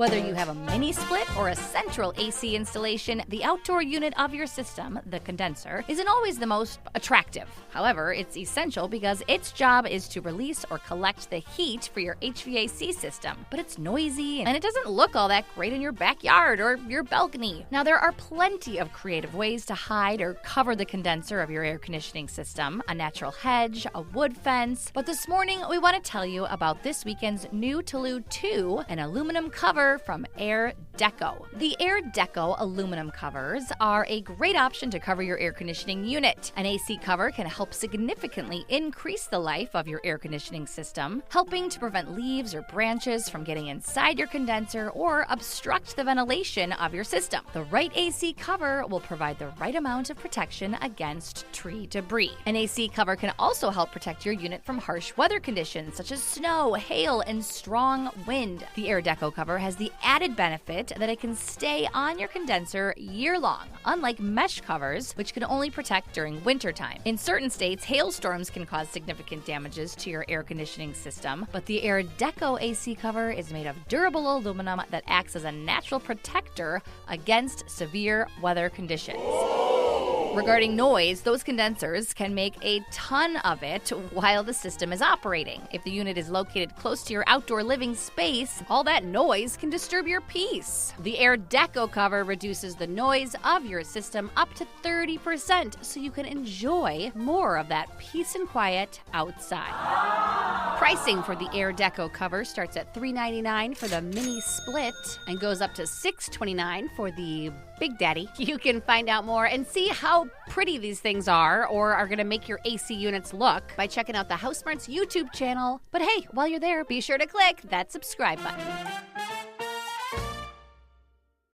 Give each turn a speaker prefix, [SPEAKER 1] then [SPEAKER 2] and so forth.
[SPEAKER 1] Whether you have a mini split or a central AC installation, the outdoor unit of your system, the condenser, isn't always the most attractive. However, it's essential because its job is to release or collect the heat for your HVAC system. But it's noisy and it doesn't look all that great in your backyard or your balcony. Now, there are plenty of creative ways to hide or cover the condenser of your air conditioning system: a natural hedge, a wood fence. But this morning, we want to tell you about this weekend's new Toulouse 2, an aluminum cover from Airdeko. The Airdeko aluminum covers are a great option to cover your air conditioning unit. An AC cover can help significantly increase the life of your air conditioning system, helping to prevent leaves or branches from getting inside your condenser or obstruct the ventilation of your system. The right AC cover will provide the right amount of protection against tree debris. An AC cover can also help protect your unit from harsh weather conditions such as snow, hail, and strong wind. The Airdeko cover has the added benefit that it can stay on your condenser year-long, unlike mesh covers, which can only protect during wintertime. In certain states, hailstorms can cause significant damages to your air conditioning system, but the Airdeko AC cover is made of durable aluminum that acts as a natural protector against severe weather conditions. Regarding noise, those condensers can make a ton of it while the system is operating. If the unit is located close to your outdoor living space, all that noise can disturb your peace. The Airdeko cover reduces the noise of your system up to 30%, so you can enjoy more of that peace and quiet outside. Pricing for the Airdeko cover starts at $3.99 for the mini split and goes up to $6.29 for the Big Daddy. You can find out more and see how pretty these things are or are going to make your AC units look by checking out the HouseSmarts YouTube channel. But hey, while you're there, be sure to click that subscribe button.